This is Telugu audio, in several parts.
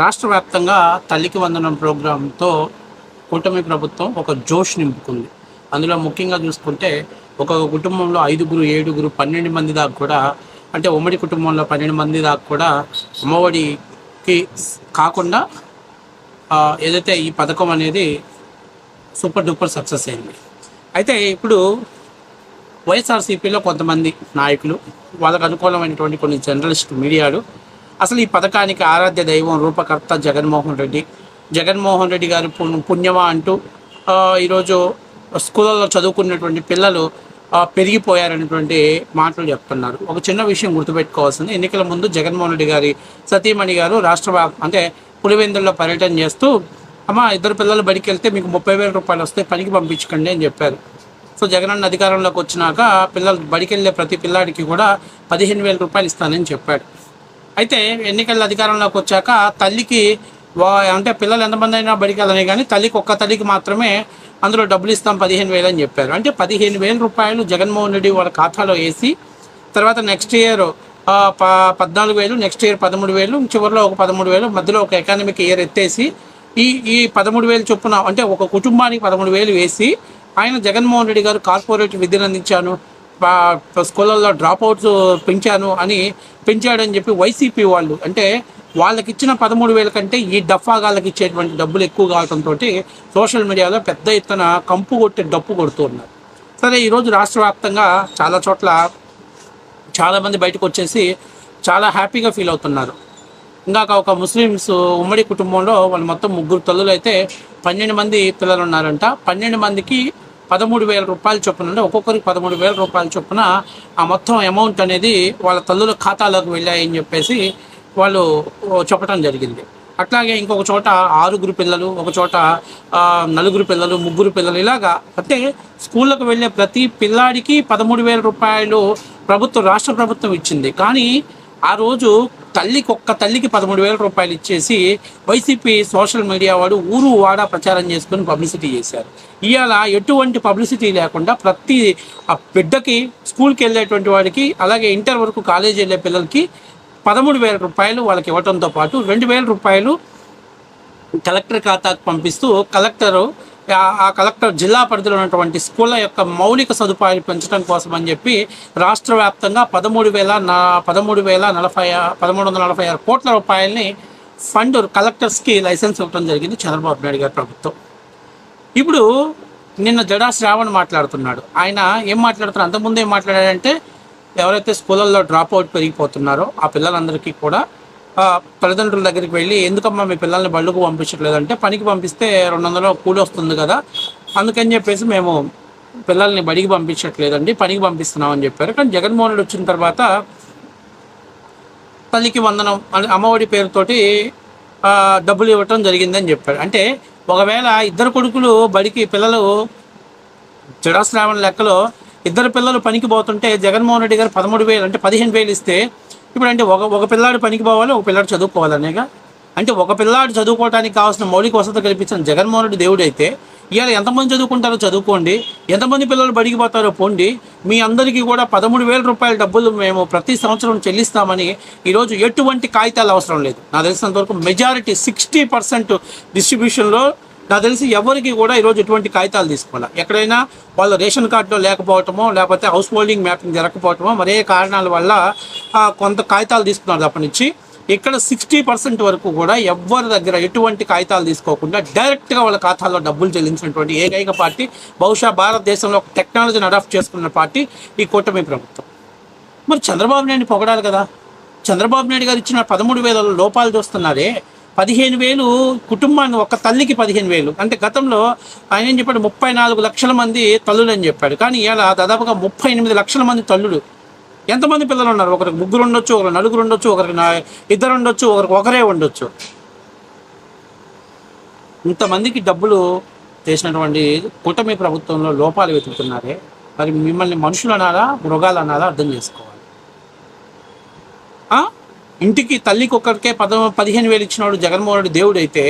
రాష్ట్ర వ్యాప్తంగా తల్లికి వందనం ప్రోగ్రాంతో కూటమి ప్రభుత్వం ఒక జోష్ నింపుకుంది. అందులో ముఖ్యంగా చూసుకుంటే ఒక కుటుంబంలో 5గురు, 7గురు, 12 మంది దాకా కూడా, అంటే ఉమ్మడి కుటుంబంలో 12 మంది దాకా కూడా అమ్మఒడికి కాకుండా ఏదైతే ఈ పథకం అనేది సూపర్ డూపర్ సక్సెస్ అయింది. అయితే ఇప్పుడు వైఎస్ఆర్సీపీలో కొంతమంది నాయకులు, వాళ్ళకు అనుకూలమైనటువంటి కొన్ని జర్నలిస్ట్ మీడియాలు అసలు ఈ పథకానికి ఆరాధ్య దైవం రూపకర్త జగన్మోహన్ రెడ్డి గారి పుణ్యమా అంటూ ఈరోజు స్కూళ్ళలో చదువుకున్నటువంటి పిల్లలు పెరిగిపోయారనేటువంటి మాటలు చెప్తున్నారు. ఒక చిన్న విషయం గుర్తుపెట్టుకోవాల్సింది, ఎన్నికల ముందు జగన్మోహన్ రెడ్డి గారి సతీమణి గారు అంటే పులివెందుల్లో పర్యటన చేస్తూ, అమ్మ 2 పిల్లలు బడికి వెళ్తే మీకు 30,000 రూపాయలు వస్తే పనికి పంపించకండి అని చెప్పారు. సో జగనన్న అధికారంలోకి వచ్చినాక పిల్లలు బడికి వెళ్ళే ప్రతి పిల్లాడికి కూడా 15,000 రూపాయలు ఇస్తానని చెప్పాడు. అయితే ఎన్నికల అధికారంలోకి వచ్చాక తల్లికి అంటే పిల్లలు ఎంతమంది అయినా బడికి వెళ్ళని కానీ తల్లికి ఒక్క తల్లికి మాత్రమే అందులో డబ్బులు ఇస్తాం 15,000 అని చెప్పారు. అంటే 15,000 రూపాయలు జగన్మోహన్ రెడ్డి వాళ్ళ ఖాతాలో వేసి, తర్వాత నెక్స్ట్ ఇయర్ 14,000, నెక్స్ట్ ఇయర్ 13,000, చివరిలో ఒక 13,000, మధ్యలో ఒక ఎకానమిక్ ఇయర్ ఎత్తేసి ఈ 13,000 చొప్పున, అంటే ఒక కుటుంబానికి 13,000 వేసి ఆయన జగన్మోహన్ రెడ్డి గారు కార్పొరేట్ విద్యను అందించాను, స్కూళ్ళల్లో డ్రాప్ అవుట్స్ పెంచాడని చెప్పి వైసీపీ వాళ్ళు, అంటే వాళ్ళకి ఇచ్చిన 13,000 కంటే ఈ డఫాగాళ్ళకి ఇచ్చేటువంటి డబ్బులు ఎక్కువ కావడంతో సోషల్ మీడియాలో పెద్ద ఎత్తున కంపు కొట్టి డప్పు కొడుతూ ఉన్నారు. సరే, ఈరోజు రాష్ట్ర వ్యాప్తంగా చాలా చోట్ల చాలామంది బయటకు వచ్చేసి చాలా హ్యాపీగా ఫీల్ అవుతున్నారు. ఇందాక ఒక ముస్లిమ్స్ ఉమ్మడి కుటుంబంలో వాళ్ళు మొత్తం 3 తల్లులు అయితే 12 మంది పిల్లలు ఉన్నారంట. 12 మందికి 13,000 రూపాయల చొప్పున, అంటే ఒక్కొక్కరికి 13,000 రూపాయల చొప్పున ఆ మొత్తం అమౌంట్ అనేది వాళ్ళ తల్లుల ఖాతాలోకి వెళ్ళాయని చెప్పేసి వాళ్ళు చెప్పడం జరిగింది. అట్లాగే ఇంకొక చోట 6గురు పిల్లలు, ఒక చోట 4గురు పిల్లలు, 3గురు పిల్లలు, ఇలాగా అంటే స్కూళ్ళకు వెళ్ళే ప్రతి పిల్లాడికి 13,000 రూపాయలు రాష్ట్ర ప్రభుత్వం ఇచ్చింది. కానీ ఆ రోజు ఒక్క తల్లికి 13,000 రూపాయలు ఇచ్చేసి వైసీపీ సోషల్ మీడియా వాడు ఊరు వాడ ప్రచారం చేసుకుని పబ్లిసిటీ చేశారు. ఇవాళ ఎటువంటి పబ్లిసిటీ లేకుండా ప్రతి బిడ్డకి, స్కూల్కి వెళ్ళేటువంటి వాడికి, అలాగే ఇంటర్ వరకు కాలేజీ వెళ్ళే పిల్లలకి 13,000 రూపాయలు వాళ్ళకి ఇవ్వడంతో పాటు 2,000 రూపాయలు కలెక్టర్ ఖాతాకు పంపిస్తూ కలెక్టర్ జిల్లా పరిధిలో ఉన్నటువంటి స్కూళ్ళ యొక్క మౌలిక సదుపాయాలు పెంచడం కోసం అని చెప్పి రాష్ట్ర వ్యాప్తంగా 13,346 కోట్ల రూపాయలని ఫండ్ కలెక్టర్స్కి లైసెన్స్ ఇవ్వడం జరిగింది చంద్రబాబు నాయుడు గారి ప్రభుత్వం. ఇప్పుడు నిన్న జడా శ్రావణ్ మాట్లాడుతున్నాడు. ఆయన ఏం మాట్లాడుతున్నారు, అంతకుముందు ఏం మాట్లాడాడంటే, ఎవరైతే స్కూళ్ళల్లో డ్రాప్ అవుట్ పెరిగిపోతున్నారో ఆ పిల్లలందరికీ కూడా తల్లిదండ్రుల దగ్గరికి వెళ్ళి, ఎందుకమ్మా మీ పిల్లల్ని బళ్ళుకు పంపించట్లేదంటే, పనికి పంపిస్తే 200 కూలి వస్తుంది కదా, అందుకని చెప్పేసి మేము పిల్లల్ని బడికి పంపించట్లేదండి, పనికి పంపిస్తున్నామని చెప్పారు. కానీ జగన్మోహన్ రెడ్డి వచ్చిన తర్వాత తల్లికి వందనం అమ్మఒడి పేరుతోటి డబ్బులు ఇవ్వటం జరిగిందని చెప్పాడు. అంటే ఒకవేళ 2 కొడుకులు బడికి పిల్లలు జడాశ్రావణ లెక్కలో 2 పిల్లలు పనికి పోతుంటే జగన్మోహన్ రెడ్డి గారు 13,000 అంటే 15,000 ఇస్తే, ఇప్పుడు అంటే ఒక పిల్లాడు పనికి పోవాలి, ఒక పిల్లాడు చదువుకోవాలనేగా. అంటే ఒక పిల్లాడు చదువుకోవడానికి కావాల్సిన మౌలిక వసతి కల్పించిన జగన్మోహన్ రెడ్డి దేవుడు అయితే, ఇవాళ ఎంతమంది చదువుకుంటారో చదువుకోండి, ఎంతమంది పిల్లలు బడికి పోతారో పోండి, మీ అందరికీ కూడా 13,000 రూపాయల డబ్బులు మేము ప్రతి సంవత్సరం చెల్లిస్తామని ఈరోజు ఎటువంటి కాగితాలు అవసరం లేదు. నాకు తెలిసినంతవరకు మెజారిటీ 60% డిస్ట్రిబ్యూషన్లో నాకు తెలిసి ఎవరికి కూడా ఈరోజు ఎటువంటి కాగితాలు తీసుకోవాలి. ఎక్కడైనా వాళ్ళ రేషన్ కార్డులో లేకపోవటమో, లేకపోతే హౌస్ హోల్డింగ్ మ్యాపింగ్ జరగకపోవటమో, మరే కారణాల వల్ల కొంత కాగితాలు తీసుకున్నారు తప్పనిచ్చి, ఇక్కడ 60% వరకు కూడా ఎవరి దగ్గర ఎటువంటి కాగితాలు తీసుకోకుండా డైరెక్ట్గా వాళ్ళ ఖాతాల్లో డబ్బులు చెల్లించినటువంటి ఏకైక పార్టీ, బహుశా భారతదేశంలో టెక్నాలజీని అడాప్ట్ చేసుకున్న పార్టీ ఈ కూటమి ప్రభుత్వం. మరి చంద్రబాబు నాయుడిని పొగడాలి కదా. చంద్రబాబు నాయుడు గారు ఇచ్చిన 13,000 లోపాలు చూస్తున్నారే. 15,000 కుటుంబాన్ని, ఒక తల్లికి 15,000 అంటే గతంలో ఆయన ఏం చెప్పాడు, 34 లక్షల మంది తల్లులు అని చెప్పాడు. కానీ ఇలా దాదాపుగా 38 లక్షల మంది తల్లులు. ఎంతమంది పిల్లలు ఉన్నారు? ఒకరికి 3 ఉండొచ్చు, ఒకరికి 4 ఉండొచ్చు, ఒకరికి 2 ఉండొచ్చు, ఒకరికి ఒకరే ఉండొచ్చు. ఇంతమందికి డబ్బులు చేసినటువంటి కూటమి ప్రభుత్వంలో లోపాలు వెతుకుతున్నారే. మరి మిమ్మల్ని మనుషులు అనాలా, మృగాలు అనాలా అర్థం చేసుకోవాలి. ఇంటికి తల్లికి ఒక్కరికే 15,000 ఇచ్చినవాడు జగన్మోహన్ రెడ్డి దేవుడు అయితే,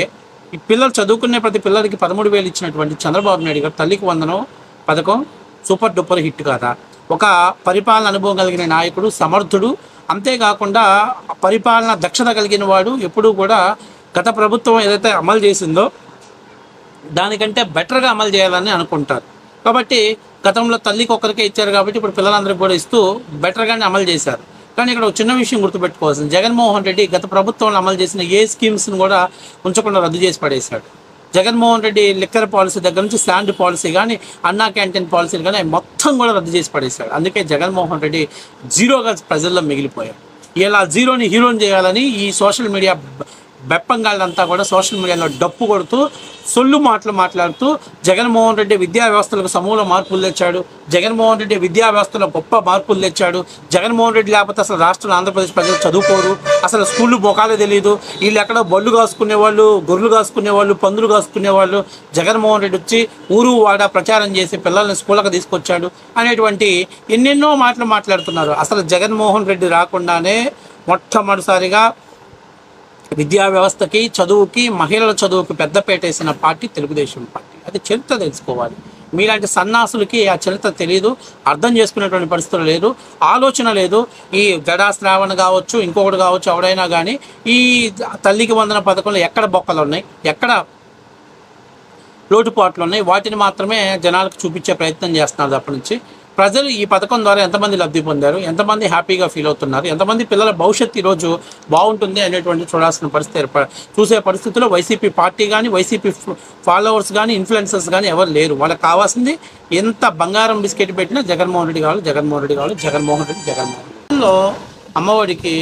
ఈ పిల్లలు చదువుకునే ప్రతి పిల్లలకి 13,000 ఇచ్చినటువంటి చంద్రబాబు నాయుడు గారు తల్లికి వందనం పథకం సూపర్ డూపర్ హిట్ కాదా? ఒక పరిపాలన అనుభవం కలిగిన నాయకుడు, సమర్థుడు, అంతేకాకుండా పరిపాలన దక్షత కలిగిన వాడు, ఎప్పుడూ కూడా గత ప్రభుత్వం ఏదైతే అమలు చేసిందో దానికంటే బెటర్గా అమలు చేయాలని అనుకుంటారు. కాబట్టి గతంలో తల్లికి ఒక్కరికే ఇచ్చారు కాబట్టి ఇప్పుడు పిల్లలందరికీ కూడా ఇస్తూ బెటర్గానే అమలు చేశారు. కానీ ఇక్కడ ఒక చిన్న విషయం గుర్తుపెట్టుకోవాల్సింది, జగన్మోహన్ రెడ్డి గత ప్రభుత్వంలో అమలు చేసిన ఏ స్కీమ్స్ని కూడా ఉంచకుండా రద్దు చేసి పడేశాడు. జగన్మోహన్ రెడ్డి లిక్కర్ పాలసీ దగ్గర నుంచి శాండ్ పాలసీ కానీ అన్నా క్యాంటీన్ పాలసీలు కానీ మొత్తం కూడా రద్దు చేసి పడేశాడు. అందుకే జగన్మోహన్ రెడ్డి జీరోగా ప్రజల్లో మిగిలిపోయాడు. ఇలా జీరోని హీరోని చేయాలని ఈ సోషల్ మీడియా బెప్పంగాళ్ళంతా కూడా సోషల్ మీడియాలో డప్పు కొడుతూ సొల్లు మాటలు మాట్లాడుతూ జగన్మోహన్ రెడ్డి విద్యా వ్యవస్థలకు సమూల మార్పులు తెచ్చాడు, జగన్మోహన్ రెడ్డి విద్యా వ్యవస్థలో గొప్ప మార్పులు తెచ్చాడు, జగన్మోహన్ రెడ్డి లేకపోతే అసలు రాష్ట్రంలో ఆంధ్రప్రదేశ్ ప్రజలు చదువుకోరు, అసలు స్కూళ్ళు మొఖాలే తెలియదు, వీళ్ళు ఎక్కడో బళ్ళు కాసుకునే వాళ్ళు, గొర్రెలు కాసుకునే వాళ్ళు, పందులు కాసుకునే వాళ్ళు, జగన్మోహన్ రెడ్డి వచ్చి ఊరు వాడ ప్రచారం చేసి పిల్లల్ని స్కూళ్ళకు తీసుకొచ్చాడు అనేటువంటి ఎన్నెన్నో మాటలు మాట్లాడుతున్నారు. అసలు జగన్మోహన్ రెడ్డి రాకుండానే మొట్టమొదటిసారిగా విద్యా వ్యవస్థకి, చదువుకి, మహిళల చదువుకి పెద్దపేట వేసిన పార్టీ తెలుగుదేశం పార్టీ. అది చరిత్ర తెలుసుకోవాలి. మీలాంటి సన్నాసులకి ఆ చరిత్ర తెలియదు, అర్థం చేసుకునేటువంటి పరిస్థితులు లేదు, ఆలోచన లేదు. ఈ జడా శ్రావణ కావచ్చు, ఇంకొకటి కావచ్చు, ఎవడైనా కానీ ఈ తల్లికి వందన పథకంలో ఎక్కడ బొక్కలు ఉన్నాయి, ఎక్కడ లోటుపాట్లు ఉన్నాయి, వాటిని మాత్రమే జనాలకు చూపించే ప్రయత్నం చేస్తున్నారు. అప్పటి నుంచి ప్రజలు ఈ పథకం ద్వారా ఎంతమంది లబ్ధి పొందారు, ఎంతమంది హ్యాపీగా ఫీల్ అవుతున్నారు, ఎంతమంది పిల్లల భవిష్యత్తు ఈరోజు బాగుంటుంది అనేటువంటి చూడాల్సిన పరిస్థితి చూసే పరిస్థితుల్లో వైసీపీ పార్టీ కానీ, వైసీపీ ఫాలోవర్స్ కానీ, ఇన్ఫ్లుయెన్సర్స్ కానీ ఎవరు లేరు. వాళ్ళకి కావాల్సింది ఎంత బంగారం బిస్కెట్ పెట్టినా జగన్మోహన్ రెడ్డి కావాలి, జగన్మోహన్ రెడ్డి కావాలి, జగన్మోహన్ రెడ్డి, జగన్మోహన్ రెడ్డిలో అమ్మఒడికి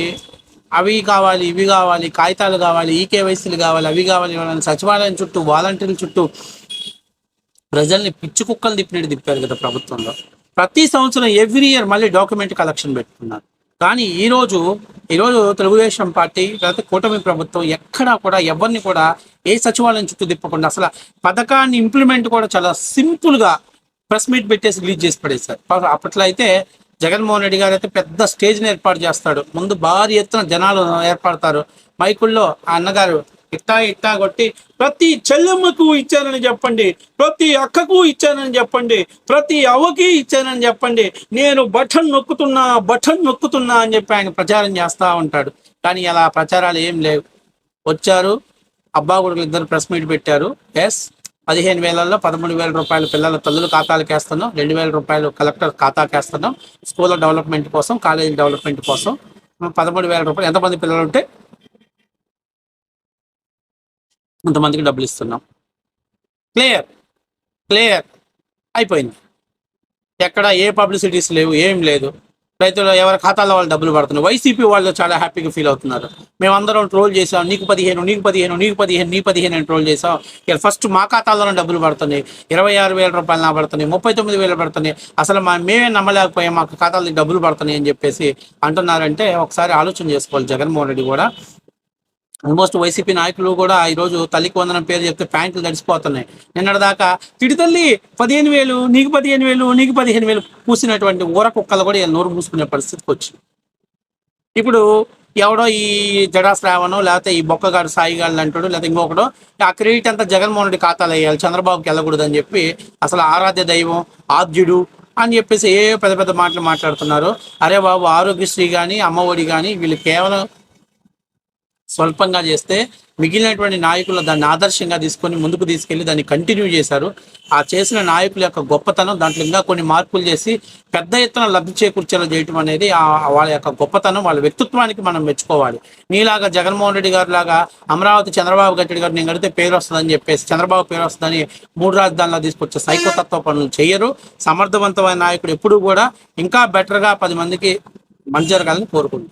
అవి కావాలి, ఇవి కావాలి, కాగితాలు కావాలి, ఈ కేవైసీలు కావాలి, అవి కావాలి, సచివాలయం చుట్టూ, వాలంటీర్ల చుట్టూ ప్రజల్ని పిచ్చి కుక్కలు తిప్పారు కదా ప్రభుత్వంలో. ప్రతి సంవత్సరం ఎవ్రీ ఇయర్ మళ్ళీ డాక్యుమెంట్ కలెక్షన్ పెట్టుకున్నారు. కానీ ఈరోజు తెలుగుదేశం పార్టీ లేకపోతే కూటమి ప్రభుత్వం ఎక్కడా కూడా ఎవరిని కూడా ఏ సచివాలయం చుట్టూ తిప్పకుండా అసలు పథకాన్ని ఇంప్లిమెంట్ కూడా చాలా సింపుల్గా ప్రెస్ మీట్ పెట్టేసి రిలీజ్ చేసి పడేశారు. అప్పట్లో అయితే జగన్మోహన్ రెడ్డి గారు అయితే పెద్ద స్టేజ్ని ఏర్పాటు చేస్తాడు, ముందు భారీ ఎత్తున జనాలు ఏర్పడతారు, మైకుల్లో ఆ అన్నగారు ఇట్టా కొట్టి ప్రతి చెల్లెమ్మకు ఇచ్చానని చెప్పండి, ప్రతి అక్కకు ఇచ్చానని చెప్పండి, ప్రతి అవ్వకి ఇచ్చానని చెప్పండి, నేను బటన్ నొక్కుతున్నా అని చెప్పి ఆయన ప్రచారం చేస్తూ ఉంటాడు. కానీ అలా ప్రచారాలు ఏం లేవు. వచ్చారు, అబ్బా కొడుకులు ఇద్దరు ప్రెస్ మీట్ పెట్టారు. 15,000లో 13,000 రూపాయలు పిల్లల తల్లుల ఖాతాలకు వేస్తున్నాం, 2,000 రూపాయలు కలెక్టర్ ఖాతాకి వేస్తున్నాం, స్కూల్ డెవలప్మెంట్ కోసం, కాలేజీ డెవలప్మెంట్ కోసం 13,000 రూపాయలు. ఎంతమంది పిల్లలు ఉంటే అంతమందికి డబ్బులు ఇస్తున్నాం. క్లియర్ అయిపోయింది. ఎక్కడ ఏ పబ్లిసిటీస్ లేవు, ఏం లేదు. రైతులు ఎవరి ఖాతాలో వాళ్ళు డబ్బులు పడుతున్నారు. వైసీపీ వాళ్ళు చాలా హ్యాపీగా ఫీల్ అవుతున్నారు. మేమందరం ట్రోల్ చేసాం, నీకు 15 అని ట్రోల్ చేసాం. ఇక ఫస్ట్ మా ఖాతాలోనే డబ్బులు పడుతున్నాయి, 26,000 రూపాయలు నా పడుతున్నాయి, 39,000 పడుతున్నాయి, అసలు మేమే నమ్మలేకపోయాం, మాకు ఖాతాలో డబ్బులు పడుతున్నాయి అని చెప్పేసి అంటున్నారంటే ఒకసారి ఆలోచన చేసుకోవాలి జగన్మోహన్ రెడ్డి కూడా. ఆల్మోస్ట్ వైసీపీ నాయకులు కూడా ఈరోజు తల్లికి వందనం పేరు చెప్తే ప్యాంట్లు తడిసిపోతున్నాయి. నిన్నటిదాకా తిడి 15,000 నీకు 15,000 పూసినటువంటి ఊర కుక్కలు కూడా నోరు మూసుకునే పరిస్థితికి వచ్చింది. ఇప్పుడు ఎవడో ఈ జడా శ్రావణం లేకపోతే ఈ బొక్కగాడు సాయిగాళ్ళు అంటాడు, లేకపోతే ఇంకొకడు ఆ క్రెడిట్ అంతా జగన్మోహన్ రెడ్డి ఖాతాలు వేయాలి, చంద్రబాబుకి వెళ్ళకూడదు అని చెప్పి అసలు ఆరాధ్య దైవం, ఆద్యుడు అని చెప్పేసి ఏ పెద్ద మాటలు మాట్లాడుతున్నారు. అరే బాబు, ఆరోగ్యశ్రీ కానీ, అమ్మఒడి కానీ వీళ్ళు కేవలం స్వల్పంగా చేస్తే మిగిలినటువంటి నాయకులు దాన్ని ఆదర్శంగా తీసుకొని ముందుకు తీసుకెళ్లి దాన్ని కంటిన్యూ చేశారు. ఆ చేసిన నాయకుల యొక్క గొప్పతనం, దాంట్లో ఇంకా కొన్ని మార్పులు చేసి పెద్ద ఎత్తున లబ్ధి చేకూర్చేలా చేయటం అనేది వాళ్ళ యొక్క గొప్పతనం, వాళ్ళ వ్యక్తిత్వానికి మనం మెచ్చుకోవాలి. నీలాగా జగన్మోహన్ రెడ్డి గారు లాగా అమరావతి చంద్రబాబు గట్టి గారు నేను కడితే పేరు వస్తుందని చెప్పేసి చంద్రబాబు పేరు వస్తుందని 3 రాజధానులు తీసుకొచ్చే సైకోతత్వ పనులు చేయరు. సమర్థవంతమైన నాయకుడు ఎప్పుడూ కూడా ఇంకా బెటర్గా 10 మందికి మంచి జరగాలని కోరుకుంటున్నాను.